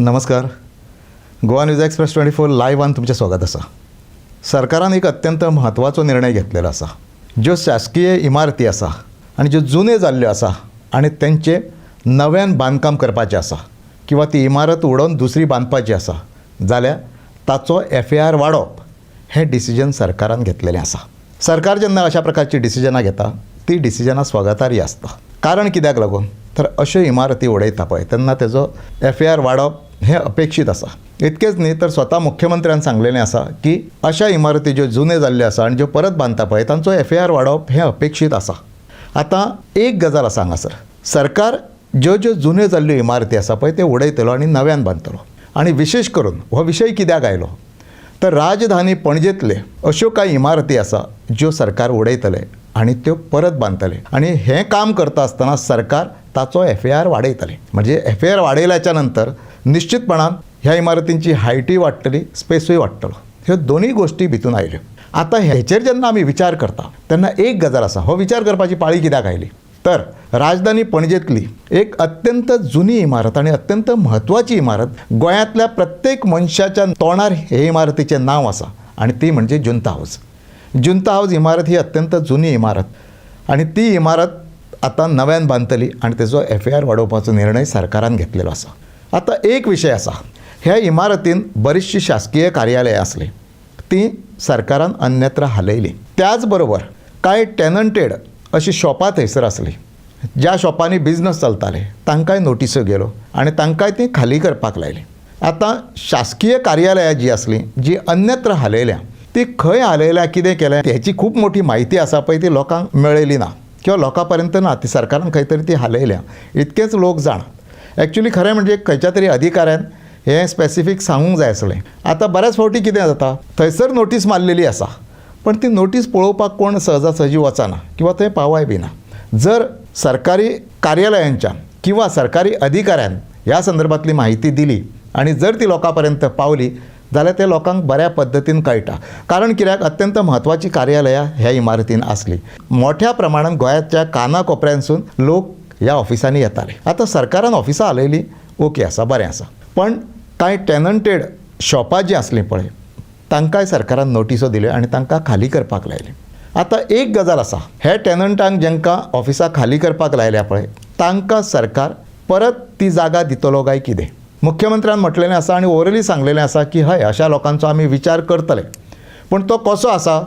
नमस्कार. Goa news express 24 लायव्हान तुमचें स्वागत आसा. सरकारान एक अत्यंत म्हत्वाचो निर्णय घेतलेलो आसा. ज्यो शासकीय इमारती आसा आनी ज्यो जुन्यो जाल्ल्यो आसा आनी तेंचे नव्यान बांदकाम करपाचें आसा किंवा ती इमारत उडोवन दुसरी बांदपाची आसा जाल्यार ताचो FAR वाडोवप हें डिसिजन सरकारान घेतलेलें आसा. सरकार जेन्ना अशा प्रकारची डिसिजनां घेता ती डिसिजनां स्वागतार्ह आसता. कारण कित्याक लागून तर अश्यो इमारती उडयता पळय तेन्ना तेजो FAR वाडप हें अपेक्षीत आसा. इतकेंच न्ही तर स्वता मुख्यमंत्र्यान सांगलेलें आसा की अशा इमारती ज्यो जुन्यो जाल्ल्यो आसा आनी ज्यो परत बांदता पळय तांचो FAR वाडप हें अपेक्षीत आसा. आतां एक गजाल आसा हांगासर, सरकार ज्यो जुन्यो जाल्ल्यो इमारती आसा पळय त्यो उडयतलो आनी नव्यान बांदतलो. आनी विशेश करून हो विशय कित्याक आयलो तर राजधानी पणजेंतले अश्यो कांय इमारती आसा ज्यो सरकार उडयतले आनी त्यो परत बांदतले आनी हें काम करता आसतना सरकार ताचो FAR वाडयतले. म्हणजे FAR वाडयल्याच्या नंतर निश्चितपणान ह्या इमारतींची हायटूय वाडटली, स्पेसूय वाडटलो. ह्यो दोनूय गोश्टी भितून आयल्यो. आतां हेचेर जेन्ना आमी विचार करता तेन्ना एक गजाल आसा, हो विचार करपाची पाळी कित्याक आयली तर राजधानी पणजेंतली एक अत्यंत जुनी इमारत आनी अत्यंत म्हत्वाची इमारत गोंयांतल्या प्रत्येक मनशाच्या तोंडार हे इमारतीचें नांव आसा आनी ती म्हणजे जुंता हावज. जुंता हावज इमारत ही अत्यंत जुनी इमारत आनी ती इमारत आतां नव्यान बांदतली आनी तेजो FAR वाडोवपाचो निर्णय सरकारान घेतलेलो आसा. आतां एक विशय आसा, ह्या इमारतीन बरीचशी शासकीय कार्यालयां आसलीं ती सरकारान अन्यत्र हालयली. त्याच बरोबर कांय टेनंटेड अशी शॉपां थंयसर आसलीं. ज्या शॉपांनी बिझनस चलताले तांकांय नोटिसो गेलो आनी तांकांय ती खाली करपाक लायली. आतां शासकीय कार्यालयां जी आसलीं जी अन्यत्र हालयल्या ती खंय हालयल्या, कितें केलें हेची खूब मोठी म्हायती आसा पळय ती लोकांक मेळयली ना किंवा लोकां पर्यंत ना. ती सरकारान खंय तरी ती हालयल्या इतकेंच लोक जाणात. एक्चुली खरें म्हणजे खंयच्या तरी अधिकाऱ्यान हें स्पेसिफीक सांगूंक जाय आसलें. आतां बऱ्याच फावटी कितें जाता थंयसर नोटीस मारलेली आसा पण ती नोटीस पळोवपाक कोण सहजासहजी वचना किंवा थंय पावाय बी ना. जर सरकारी कार्यालयांच्या किंवा सरकारी अधिकाऱ्यान ह्या संदर्भातली माहिती दिली आनी जर ती लोकां पर्यंत पावली जाल्यार ते लोकांक बऱ्या पद्दतीन कळटा. कारण कित्याक अत्यंत म्हत्वाची कार्यालयां ह्या इमारतीन आसली. मोठ्या प्रमाणान गोंयाच्या काना कोपऱ्यांसून लोक ह्या ऑफिसांनी येताले. आतां सरकारान ऑफिसां हालयली, ओके आसा, बरें आसा. पण कांय टेनंटेड शॉपां जीं आसलीं पळय तांकांय सरकारान नोटिसो दिल्यो आनी तांकां खाली करपाक लायली. आतां एक गजाल आसा, हे टेनंटांक जांकां ऑफिसां खाली करपाक लायल्या पळय तांकां सरकार परत ती जागा दितलो काय कितें. मुख्यमंत्र्यान म्हटलेलें आसा आनी ओरली सांगलेलें आसा की हय अशा लोकांचो आमी विचार करतले. पूण तो कसो आसा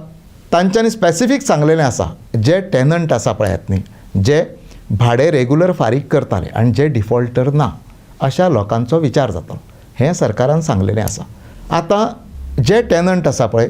तांच्यांनी स्पेसिफीक सांगलेलें आसा, जे टेनंट आसा पळयात न्ही, जे भाडें रेगुलर फारीक करताले आनी जे डिफॉल्टर ना अशा लोकांचो विचार जातलो हें सरकारान सांगलेलें आसा. आतां जे टेनंट आसा पळय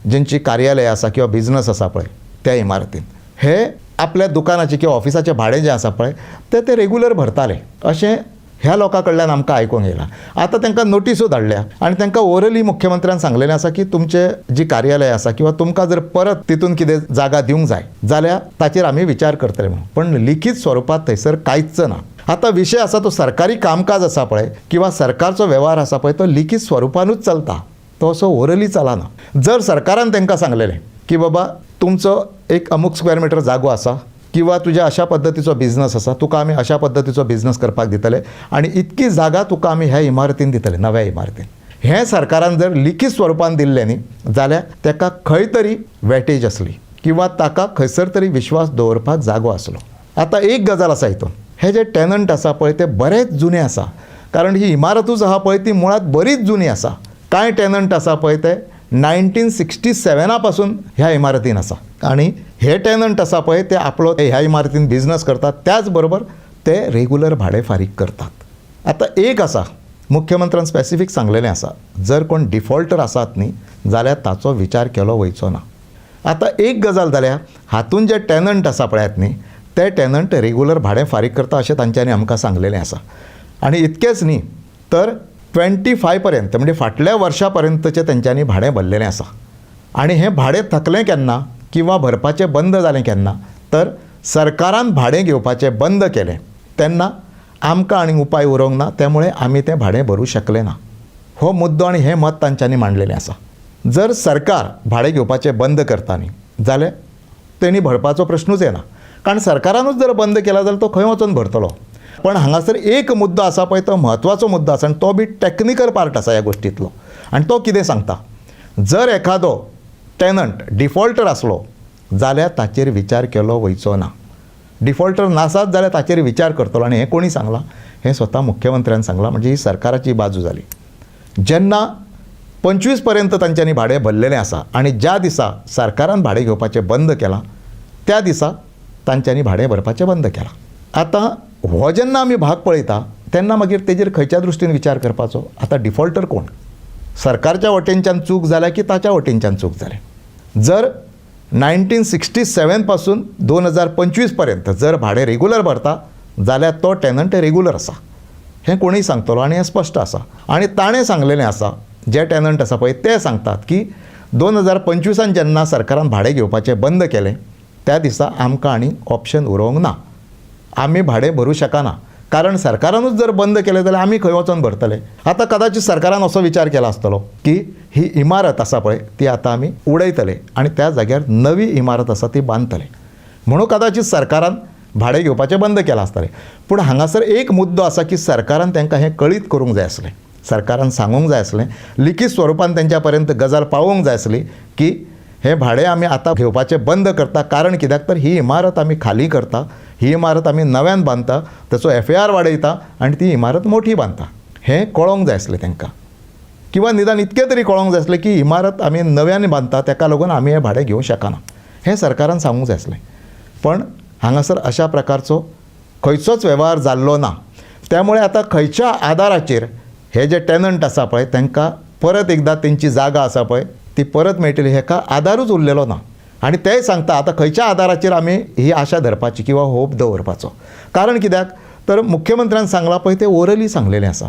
जेंची कार्यालय आसा किंवा बिझनस आसा पळय त्या इमारतीन हे आपल्या दुकानाचें किंवा ऑफिसाचें भाडें जें आसा पळय ते रेगुलर भरताले अशें ह्या लोकां कडल्यान आमकां आयकूंक येयलां. आतां तांकां नोटिसो धाडल्या आनी तांकां ओरली मुख्यमंत्र्यान सांगलेलें आसा की तुमचे जी कार्यालय आसा किंवा तुमकां जर परत तितून कितें जागा दिवंक जाय जाल्यार ताचेर आमी विचार करतले म्हणून. पण लिखीत स्वरुपात थंयसर कांयच ना. आतां विशय आसा तो सरकारी कामकाज आसा पळय किंवा सरकारचो वेव्हार आसा पळय तो लिखीत स्वरुपानूच चलता, तो असो ओरली चलना. जर सरकारान तांकां सांगलेलें की बाबा तुमचो एक अमूक स्क्वेअर मिटर जागो आसा किंवा तुज्या अशा पद्दतीचो बिझनस आसा, तुका आमी अशा पद्दतीचो बिझनस करपाक दितले आनी इतकी जागा तुका आमी ह्या इमारतीन दितले, नव्या इमारतीन, हें सरकारान जर लिखीत स्वरुपान दिल्लें न्ही जाल्यार ताका खंय तरी वेटेज आसली किंवा ताका खंयसर तरी विश्वास दवरपाक जागो आसलो. आतां एक गजाल आसा हितून, हे जे टेनंट आसा पळय ते बरेच जुने आसा. कारण ही इमारतूच आहा पळय ती मुळात बरीच जुनी आसा. कांय टेनंट आसा पळय ते 1967 पासून ह्या इमारतीन आसा आनी हे टेनंट आसा पळय ते आपलो ह्या इमारतीन बिझनस करतात, त्याच बरोबर ते रेगुलर भाडें फारीक करतात. आतां एक आसा, मुख्यमंत्र्यान स्पेसिफीक सांगलेलें आसा, जर कोण डिफॉल्टर आसात न्ही जाल्यार ताचो विचार केलो वयचो ना. आतां एक गजाल जाल्यार हातून जे टेनंट आसा पळयात न्ही ते टेनंट रेगुलर भाडें फारीक करता अशें तांच्यांनी आमकां सांगलेलें आसा. आनी इतकेंच न्ही तर 25 पर्यंत म्हणजे फाटल्या वर्सा पर्यंतचें तेंच्यांनी भाडें भरलेलें आसा. आनी हें भाडें थकलें केन्ना किंवा भरपाचें बंद जालें केन्ना तर सरकारान भाडें घेवपाचें बंद केलें तेन्ना आमकां आनी उपाय उरोंक ना, त्यामुळे आमी तें भाडें भरूं शकले ना. हो मुद्दो आनी हें मत तांच्यांनी मांडलेलें आसा. जर सरकार भाडें घेवपाचें बंद करता न्ही जाल्यार तेणी भरपाचो प्रश्नूच येना. कारण सरकारानूच जर बंद केला जाल्यार तो खंय वचून भरतलो. पण हांगासर एक मुद्दो आसा पळय तो म्हत्वाचो मुद्दो आसा आनी तो बी टॅक्निकल पार्ट आसा ह्या गोश्टींतलो आनी तो कितें सांगता जर एखादो टॅनंट डिफॉल्टर आसलो जाल्यार ताचेर विचार केलो वयचो ना डिफॉल्टर नासात जाल्यार ताचेर विचार करतलो आनी हें कोणी सांगलां हें स्वता मुख्यमंत्र्यान सांगलां म्हणजे ही सरकाराची बाजू जाली जेन्ना 25 पर्यंत तांच्यांनी भाडें भरलेलें आसा आनी ज्या दिसा सरकारान भाडें घेवपाचें बंद केलां त्या दिसा तांच्यांनी भाडें भरपाचें बंद केलां आतां हो जेन्ना आमी भाग पळयता तेन्ना मागीर तेजेर खंयच्या दृश्टीन विचार करपाचो आतां डिफॉल्टर कोण सरकारच्या वटेनच्यान चूक जाल्या की ताच्या वटेनच्यान चूक जालें जर 1967 पासून 2025 पर्यंत जर भाडें रेगुलर भरता जाल्यार तो टॅनंट रेगुलर आसा हें कोणीय सांगतलो आनी हें स्पश्ट आसा आनी ताणें सांगलेलें आसा जे टॅनंट आसा पळय ते सांगतात की 2025 जेन्ना सरकारान भाडें घेवपाचें बंद केलें त्या दिसा आमकां आनी ऑप्शन उरोवंक ना आमी भाडें भरूं शकना कारण सरकारानूच जर बंद केलें जाल्यार आमी खंय वचोन भरतले आतां कदाचित सरकारान असो विचार केला आसतलो की ही इमारत आसा पळय ती आतां आमी उडयतले आनी त्या जाग्यार नवी इमारत आसा ती बांदतले म्हणून कदाचित सरकारान भाडें घेवपाचें बंद केलां आसतलें पूण हांगासर एक मुद्दो आसा की सरकारान तांकां हें कळीत करूंक जाय आसलें सरकारान सांगूंक जाय आसलें लिखीत स्वरुपान तेंच्या पर्यंत गजाल पावोवंक जाय आसली की हें भाडें आमी आतां घेवपाचें बंद करता कारण कित्याक तर ही इमारत आमी खाली करता ही इमारत आमी नव्यान बांदता ताचो FAR वाडयता आनी ती इमारत मोठी बांदता हें कळोवंक जाय आसलें तांकां किंवा निदान इतकें तरी कळोवंक जाय आसलें की इमारत आमी नव्यान बांदता ताका लागून आमी हें भाडें घेवंक शकना हें सरकारान सांगूंक जाय आसलें पण हांगासर अशा प्रकारचो खंयचोच वेव्हार जाल्लो ना त्यामुळे आतां खंयच्या आदाराचेर हे जे टॅनंट आसा पळय तांकां परत एकदां तेंची जागा आसा पळय ती परत मेळटली हेका आदारूच उरलेलो ना आनी तेय सांगता आतां खंयच्या आदाराचेर आमी ही आशा धरपाची किंवा होप दवरपाचो कारण कित्याक तर मुख्यमंत्र्यान सांगलां पळय तें ओरली सांगलेलें आसा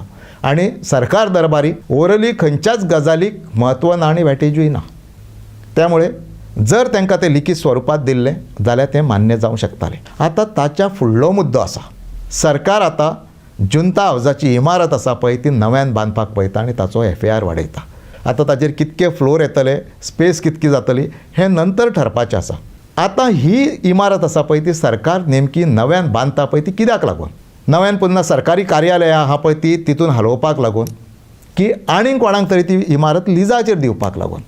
आनी सरकार दरबारी ओरली खंयच्याच गजालीक म्हत्व ना आनी वेटेजूय ना त्यामुळे जर तांकां तें लिखीत स्वरुपांत दिल्लें जाल्यार तें मान्य जावंक शकतालें आतां ताच्या फुडलो मुद्दो आसा सरकार आतां जुंता हावजाची इमारत आसा पळय ती नव्यान बांदपाक पळयता आनी ताचो FAR वाडयता आतां ताचेर कितके फ्लोर येतले स्पेस कितकी जातली हें नंतर ठरपाचें आसा आतां ही इमारत आसा पळय ती सरकार नेमकी नव्यान बांदता पळय ती कित्याक लागून नव्यान पुन्हा सरकारी कार्यालयां आहा पळय ती तितून हलोवपाक लागून की आनीक कोणाक तरी ती इमारत लिजाचेर दिवपाक लागून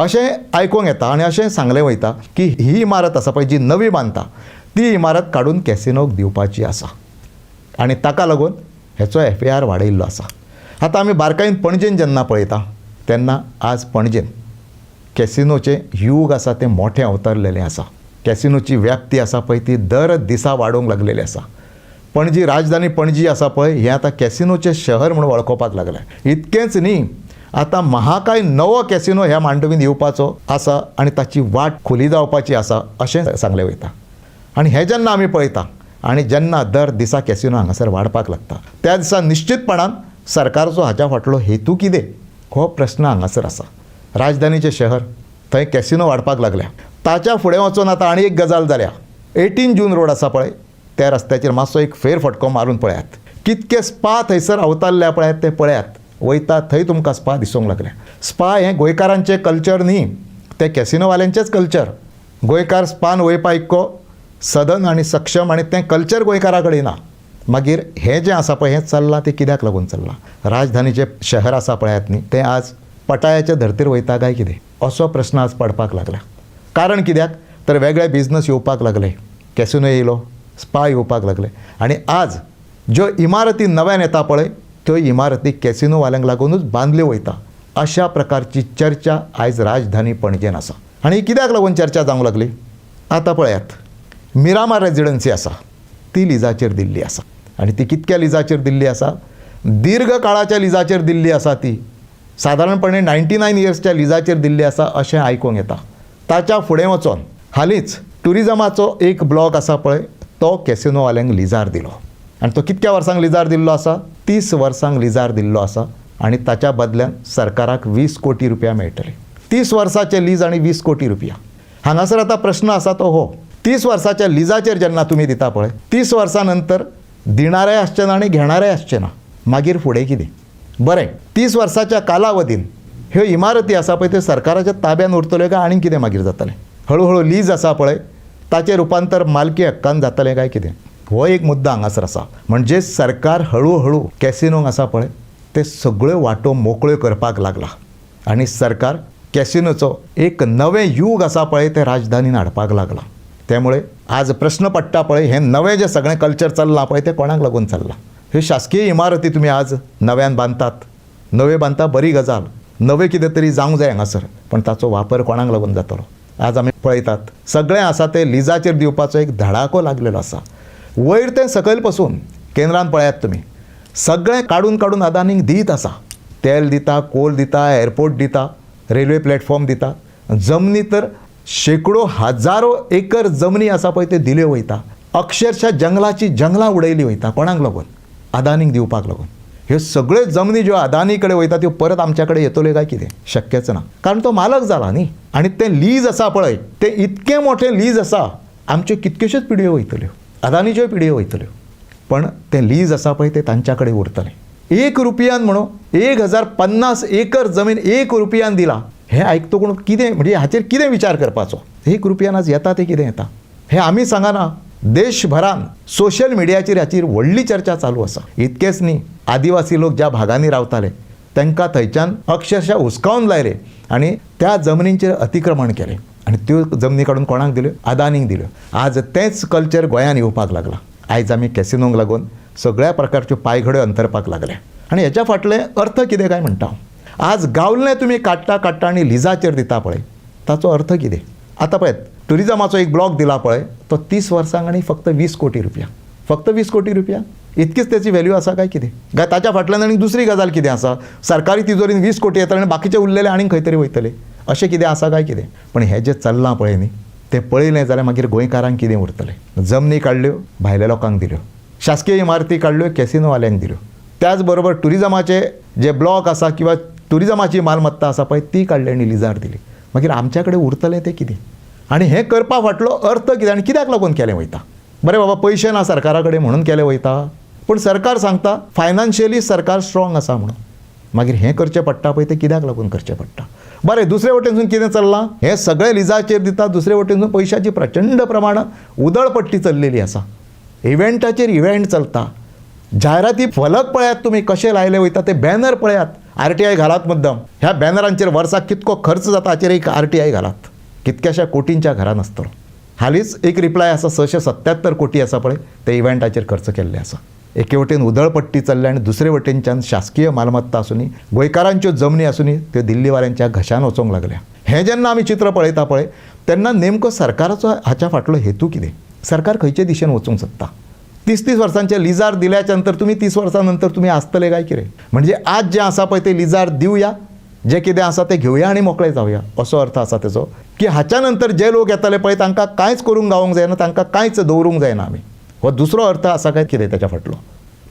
अशें आयकूंक येता आनी अशें सांगलें वयता की ही इमारत आसा पळय जी नवी बांदता ती इमारत काडून कॅसिनोक दिवपाची आसा आनी ताका लागून हेचो FAR वाडयल्लो आसा आतां आमी बारकायेन पणजेन जेन्ना पळयता तेन्ना आज पणजेन कॅसिनोचें यूग आसा तें मोठें अवतरलेलें आसा कॅसिनोची व्याप्ती आसा पळय ती दर दिसा वाडोवंक लागलेली आसा पणजी राजधानी पणजी आसा पळय हें आतां कॅसिनोचें शहर म्हणून वळखोवपाक लागलें इतकेंच न्ही आतां महाकाय नवो कॅसिनो ह्या मांडवीन येवपाचो आसा आनी ताची वाट खुली जावपाची आसा अशें सांगलें वयता आनी हें जेन्ना आमी पळयता आनी जेन्ना दर दिसा कॅसिनो हांगासर वाडपाक लागता त्या दिसा निश्चितपणान सरकारचो हाच्या फाटलो हेतू कितें हो प्रश्न हांगासर आसा राजधानीचें शहर थंय कॅसिनो वाडपाक लागल्या ताच्या फुडें वचून आतां आनी एक गजाल जाल्या 18 जून रोड आसा पळय त्या रस्त्याचेर मातसो एक फेरफटको मारून पळयात कितके स्पा थंयसर अवतारल्या पळयात ते पळयात वयता थंय तुमकां स्पा दिसूंक लागल्या स्पा हें गोंयकारांचें कल्चर न्ही तें कॅसिनोवाल्यांचेंच कल्चर गोंयकार स्पान वयपा इतको सदन आनी सक्षम आनी तें कल्चर गोंयकारा कडेन ना मागीर हें जें आसा पळय हें चल्लां तें कित्याक लागून चल्लां राजधानीचें शहर आसा पळयात न्ही तें आज पटायाच्या धर्तेर वयता काय कितें असो प्रश्न आज पडपाक लागला कारण कित्याक तर वेगळे बिझनस येवपाक लागले कॅसिनो येयलो स्पा येवपाक लागले आनी आज ज्यो इमारती नव्यान येता पळय त्यो इमारती कॅसिनोवाल्यांक लागूनच बांदल्यो वयता अशा प्रकारची चर्चा आयज राजधानी पणजेन आसा आनी कित्याक लागून चर्चा जावंक लागली आतां पळयात मिरामार रेजिडन्सी आसा ती लिजाचेर दिल्ली आसा आनी ती कितक्या लिजाचेर दिल्ली आसा दीर्घ काळाच्या लिजाचेर दिल्ली आसा ती सादारणपणे 99 इयर्सच्या लिजाचेर दिल्ली आसा अशें आयकूंक येता ताच्या फुडें वचोन हालींच टुरिजमाचो एक ब्लॉक आसा पळय तो कॅसिनोवाल्यांक लिजार दिलो आनी तो कितक्या वर्सांक लिजार दिल्लो आसा 30 वर्सांक लिजार दिल्लो आसा आनी ताच्या बदल्यान सरकाराक 20 कोटी रुपया मेळटले 30 वर्साचें लीज आनी 20 कोटी रुपया हांगासर आतां प्रश्न आसा तो हो 30 वर्साच्या लिजाचेर जेन्ना तुमी दिता पळय 30 वर्सां नंतर दिणारेय आसचें ना आनी घेणारेय आसचें ना मागीर फुडें कितें बरें 30 वर्साच्या कालावधीन ह्यो इमारती आसा पळय त्यो सरकाराच्या ताब्यान उरतल्यो काय आनीक कितें मागीर जातलें हळू हळू लीज आसा पळय ताचें रुपांतर मालकी हक्कान जातलें काय कितें हो एक मुद्दा हांगासर आसा. म्हणजे सरकार हळू कॅसिनोक आसा पळय ते सगळ्यो वाटो मोकळ्यो करपाक लागला आनी सरकार कॅसिनोचो एक नवें युग आसा पळय ते राजधानीन हाडपाक लागला. त्यामुळे आज प्रश्न पडटा पळय हें नवें जें सगळें कल्चर चल्लां पळय तें कोणाक लागून चल्लां. ह्यो शासकीय इमारती तुमी आज नव्यान बांदतात, नवे बांदता बरी गजाल, नवें कितें तरी जावंक जाय हांगासर, पण ताचो वापर कोणाक लागून जातलो. आज आमी पळयतात सगळें आसा तें लिजाचेर दिवपाचो एक धडाको लागलेलो आसा. वयर तें सकयल पासून केंद्रान पळयात तुमी सगळें काडून अदानीक दीत आसा. तेल दिता, कोल दिता, एअरपोर्ट दिता, रेल्वे प्लॅटफॉर्म दिता, जमनी तर शेकडो हजारो एकर जमनी आसा पळय ते दिल्यो वयता. अक्षरशः जंगलां उडयली वयता. कोणाक लागून? अदानीक दिवपाक लागून. ह्यो सगळ्यो जमनी ज्यो अदानी कडेन वयता त्यो परत आमच्या कडेन येतल्यो काय कितें? शक्यच ना, कारण तो मालक जाला न्ही. आनी तें लीज आसा पळय तें इतकें मोठें लीज आसा, आमच्यो कितक्योश्योच पिढयो वयतल्यो, अदानीच्यो पिढयो वयतल्यो, पण तें लीज आसा पळय तें तांच्या कडेन उरतलें. 1 रुपयान म्हणून 1050 एकर जमीन 1 रुपयान दिला. हें आयकतकून कितें म्हणजे हाचेर कितें विचार करपाचो? 1 रुपयान आज येता तें कितें येता हें आमी सांगना. देशभरान सोशल मिडियाचेर हाचेर व्हडली चर्चा चालू आसा. इतकेंच न्ही, आदिवासी लोक ज्या भागांनी रावताले तांकां थंयच्यान अक्षरशः हुसकावन लायले आनी त्या जमनींचेर अतिक्रमण केलें आनी त्यो जमनी काडून कोणाक दिल्यो? अदानीक दिल्यो. आज तेंच कल्चर गोंयांत येवपाक लागला. आयज आमी कॅसिनोक लागून सगळ्या प्रकारच्यो पायघड्यो अंतरपाक लागल्या आनी हेच्या फाटलें अर्थ कितें काय म्हणटा. आज गावल्लें तुमी काडटा आनी लिजाचेर दिता पळय ताचो अर्थ कितें? आतां पळय टुरिजमाचो एक ब्लॉक दिला पळय तो 30 वर्सांक आनी फक्त 20 कोटी रुपया. फक्त 20 कोटी रुपया इतकीच त्याची व्हॅल्यू आसा काय कितें? काय ताच्या फाटल्यान आनी दुसरी गजाल कितें आसा? सरकारी तिजोरीन 20 कोटी येतले आनी बाकीचे उरलेले आनीक खंय तरी वयतले अशें कितें आसा काय कितें? पण हें जें चल्लां पळय न्ही तें पळयलें जाल्यार मागीर गोंयकारांक कितें उरतलें? जमनी काडल्यो भायल्या लोकांक दिल्यो, शासकीय इमारती काडल्यो कॅसिनोवाल्यांक दिल्यो, त्याच बरोबर टुरिजमाचे जे ब्लॉक आसा किंवा टुरिजमाची मालमत्ता आसा पळय ती काडली आनी लिजार दिली. मागीर आमच्या कडेन उरतलें तें कितें? आनी हें करपा फाटलो अर्थ कितें आनी कित्याक लागून केलें वयता? बरें बाबा पयशे ना सरकारा कडेन म्हणून केलें वयता, पूण सरकार सांगता फायनान्शियली सरकार स्ट्रॉंग आसा म्हणून. मागीर हें करचें पडटा पळय तें कित्याक लागून करचें पडटा? बरें दुसरे वटेनसून कितें चल्लां? हें सगळें लिजाचेर दिता, दुसरे वटेनसून पयशाची प्रचंड प्रमाणांत उदळपट्टी चल्लेली आसा. इव्हेंटाचेर इव्हेंट चलता, जायराती फलक पळयात तुमी कशे लायले वयता, ते बॅनर पळयात. RTI घालात मुद्दम. ह्या बॅनरांचेर वर्साक कितको खर्च जाता हाचेर एक RTI घालात. कितक्याशा कोटींच्या घरान आसतलो. हालींच एक रिप्लाय आसा 677 कोटी आसा पळय ते इव्हेंटाचेर खर्च केल्ले आसा. एके वटेन उदळपट्टी चल्ल्या आनी दुसरे वटेनच्यान शासकीय मालमत्ता आसूनी गोंयकारांच्यो जमनी आसूनी त्यो दिल्लीवाल्यांच्या घशान वचोंक लागल्या. हें जेन्ना आमी चित्र पळयता पळय तेन्ना नेमको सरकाराचो हाच्या फाटलो हेतू कितें? सरकार खंयचे दिशेन वचूंक सोदता? 30 वर्सांचे लिजार दिल्याच्या नंतर तुम्ही 30 वर्सां नंतर तुम्ही आसतले काय कितें? म्हणजे आज जें आसा पळय तें लिजार दिवया, जे कितें आसा तें घेवया आनी मोकळे जावया असो अर्थ आसा तेजो, की हाच्या नंतर जे लोक येतले पळय तांकां कांयच करूंक गावोंक जायना, तांकां कांयच दवरूंक जायना आमी. हो दुसरो अर्थ आसा काय कितें तेच्या फाटलो?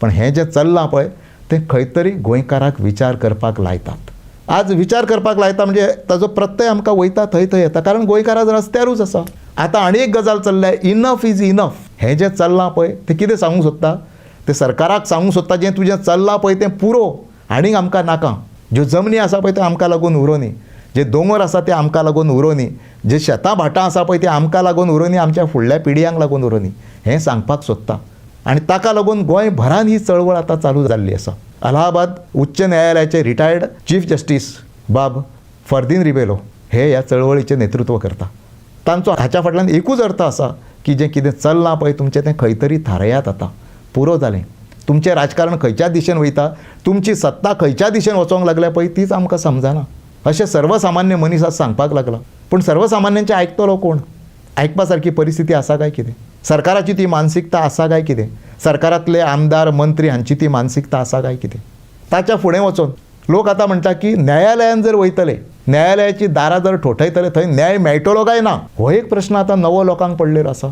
पण हें जें चल्लां पळय तें खंय तरी गोंयकाराक विचार करपाक लायतात. आज विचार करपाक लायता म्हणजे ताजो प्रत्यय आमकां वयता थंय येता, कारण गोंयकार आज रस्त्यारूच आसा. आतां आनी एक गजाल चल्ल्या, इनफ इज इनफ. हें जें चल्लां पळय तें कितें सांगूंक सोदता? तें सरकाराक सांगूंक सोदता जें तुजें चल्लां पळय तें पुरो, आनीक आमकां नाका. ज्यो जमनी आसा पळय त्यो आमकां लागून उरोनी, जे दोंगर आसा ते आमकां लागून उरोनी, जे शेतां भाटां आसा पळय ते आमकां लागून उरोनी, आमच्या फुडल्या पिढयांक लागून उरोनी, हें सांगपाक सोदता. आनी ताका लागून गोंयभरान ही चळवळ आतां चालू जाल्ली आसा. अलाहाबाद उच्च न्यायालयाचे रिटायर्ड चीफ जस्टीस बाब फर्दीन रिबेलो हे ह्या चळवळीचें नेतृत्व करता. तांचो हाच्या फाटल्यान एकूच अर्थ आसा की जें कितें चल्लां पळय तुमचें तें खंय तरी थारयात आतां पुरो जालें. तुमचें राजकारण खंयच्या दिशेन वयता, तुमची सत्ता खंयच्या दिशेन वचोंक लागल्या पळय तीच आमकां समजना. अशें सर्वसामान्य मनीस आज सांगपाक लागला. पूण सर्वसामान्यांचें आयकतलो कोण? आयकपा सारकी परिस्थिती आसा काय कितें? सरकाराची ती मानसिकता आसा काय कितें? सरकारांतले आमदार मंत्री हांची ती मानसिकता आसा काय कितें? ताच्या फुडें वचून लोक आतां म्हणटा की न्यायालयान जर वयतले, न्यायालयाची दारां जर ठोठयतले थंय न्याय मेळटलो काय ना, हो एक प्रश्न आतां नवो लोकांक पडलेलो आसा.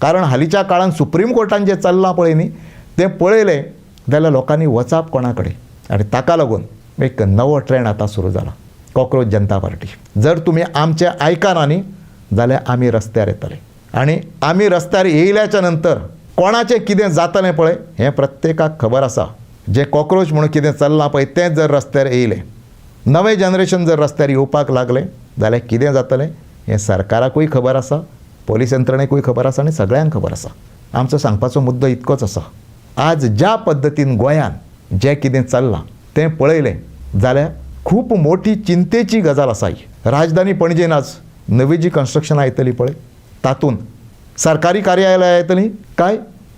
कारण हालींच्या काळान सुप्रीम कोर्टान जें चल्लां पळय न्ही तें पळयलें जाल्यार लोकांनी वचप कोणा कडेन. आनी ताका लागून एक नवो ट्रेंड आतां सुरू जाला, कॉक्रोच जनता पार्टी. जर तुमी आमचें आयकना न्ही जाल्यार आमी रस्त्यार येतले, आनी आमी रस्त्यार येयल्याच्या नंतर कोणाचें कितें जातलें पळय हें प्रत्येकाक खबर आसा. जें कॉक्रोच म्हणून कितें चल्लां पळय तें जर रस्त्यार येयलें, नवें जनरेशन जर रस्त्यार येवपाक लागलें जाल्यार कितें जातलें हें सरकाराकूय खबर आसा, पोलीस यंत्रणेकूय खबर आसा आनी सगळ्यांक खबर आसा. आमचो सांगपाचो मुद्दो इतकोच आसा, आज ज्या पद्दतीन गोंयान जें कितें चल्लां तें पळयलें जाल्यार खूब मोठी चिंतेची गजाल आसा ही. राजधानी पणजेन आज नवी जी कन्स्ट्रक्शनां येतली पळय, तातूंत सरकारी कार्यालयां येतलीं काय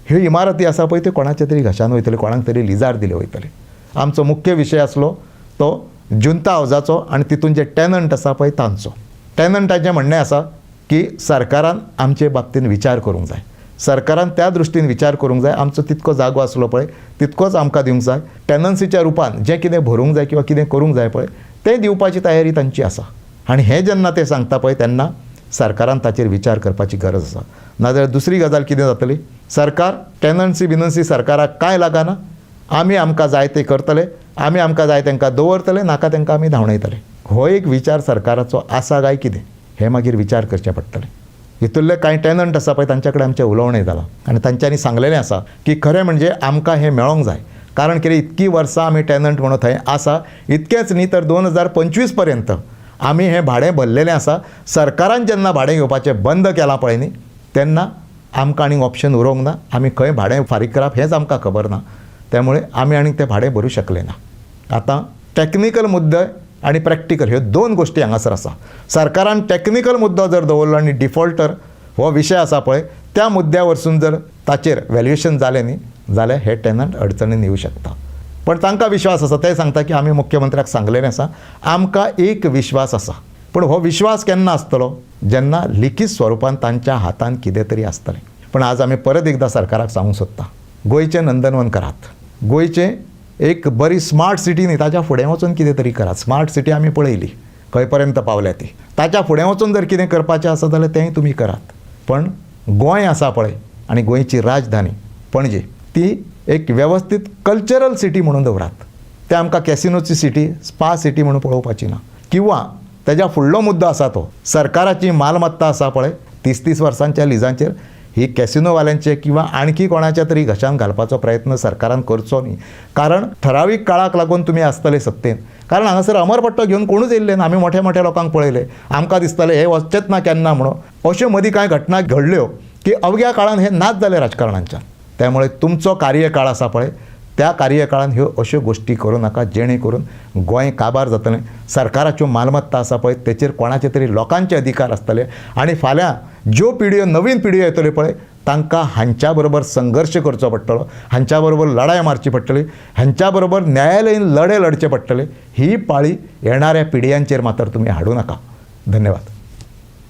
ह्यो इमारती आसा पळय त्यो कोणाच्या तरी घशान वयतल्यो, कोणाक तरी लिजार दिले वयतले. आमचो मुख्य विशय आसलो तो जुंता हावजाचो आनी तितून जे टॅनंट आसा पळय तांचो. टॅनंटाचें म्हणणें आसा की सरकारान आमचे बाबतीन विचार करूंक जाय, सरकारान त्या दृश्टीन विचार करूंक जाय. आमचो तितको जागो आसलो पळय तितकोच आमकां दिवंक जाय. टॅनन्सीच्या रुपान जें कितें भरूंक जाय किंवा कितें करूंक जाय पळय तें दिवपाची तयारी तांची आसा. आनी हें जेन्ना ते सांगता पळय तेन्ना सरकारान ताचेर विचार करपाची गरज आसा. नाजाल्यार दुसरी गजाल कितें जातली, सरकार टॅनन्सी सरकाराक कांय लागना, आमी आमकां जाय तें करतले, आमी आमकां जाय तांकां दवरतले, नाका तांकां आमी धांवणयतले. हो एक विचार सरकाराचो आसा काय कितें हें मागीर विचार करचें पडटलें. हितूरले कांय टॅनंट आसा पळय तांचे कडेन आमचें उलोवणें जालां आनी तांच्यांनी सांगलेलें आसा की खरें म्हणजे आमकां हें मेळोंक जाय. कारण कितें इतकी वर्सां आमी टॅनंट म्हणून थंय आसा, इतकेंच न्ही तर 2025 पर्यंत आमी हें भाडें भरलेलें आसा. सरकारान जेन्ना भाडें घेवपाचें बंद केलां पळय न्ही तेन्ना आमकां आनीक ऑप्शन उरोंक ना, आमी खंय भाडें फारीक करप हेंच आमकां खबर ना, त्यामुळे आमी आनीक तें भाडें भरूं शकले ना. आतां टॅक्निकल मुद्दे आनी प्रॅक्टिकल ह्यो दोन गोश्टी हांगासर आसा. सरकारान टॅक्निकल मुद्दो जर दवरलो आनी डिफॉल्टर हो विशय आसा पळय त्या मुद्द्या वरसून जर ताचेर व्हॅल्युएशन जालें न्ही जाल्यार हे टॅनंट अडचणीन येवं शकता. पण तांकां विश्वास आसा, ते सांगता की आमी मुख्यमंत्र्याक सांगलेलें आसा, आमकां एक विश्वास आसा. पूण हो विश्वास केन्ना आसतलो, जेन्ना लिखीत स्वरुपान तांच्या हातान कितें तरी आसतलें. पण आज आमी परत एकदां सरकाराक सांगूंक सोदता, गोंयचें नंदनवन करात, गोंयचें एक बरी स्मार्ट सिटी न्ही ताच्या फुडें वचून कितें तरी करात. स्मार्ट सिटी आमी पळयली खंय पर्यंत पावल्या ती, ताच्या फुडें वचून जर कितें करपाचें आसा जाल्यार तेंय तुमी करात. पण गोंय आसा पळय आनी गोंयची राजधानी पणजे ती एक वेवस्थीत कल्चरल सिटी म्हणून दवरात. ते आमकां कॅसिनोची सिटी, स्पा सिटी म्हणून पळोवपाची ना. किंवा तेज्या फुडलो मुद्दो आसा तो सरकाराची मालमत्ता आसा पळय 30-30 वर्सांच्या लिजांचेर ही कॅसिनोवाल्यांचे किंवा आणखी कोणाच्या तरी घशान घालपाचो प्रयत्न सरकारान करचो न्ही. कारण ठरावीक काळाक लागून तुमी आसतले सत्तेन. कारण हांगासर अमरपट्टो घेवन कोणूच येयल्ले ना. आमी मोठ्या मोठ्या लोकांक पळयले, आमकां दिसतालें हे वचचेच ना केन्ना म्हणून. अश्यो मदीं कांय घटना घडल्यो की अवघ्या काळान हे नाच जाले राजकारणांच्यान. त्यामुळे तुमचो कार्यकाळ आसा पळय त्या कार्यकाळान ह्यो अश्यो गोश्टी करूं नाका जेणे करून गोंय काबार जातलें. सरकाराच्यो मालमत्ता आसा पळय तेचेर कोणाचे तरी लोकांचे अधिकार आसतले आनी फाल्यां ज्यो पिढयो नवीन पिढयो येतल्यो पळय तांकां हांच्या बरोबर संघर्श करचो पडटलो, हांच्या बरोबर लढाय मारची पडटली, हांच्या बरोबर न्यायालयीन लढे लढचे पडटले. ही पाळी येणाऱ्या पिढयांचेर मात्र तुमी हाडूं नाका. धन्यवाद.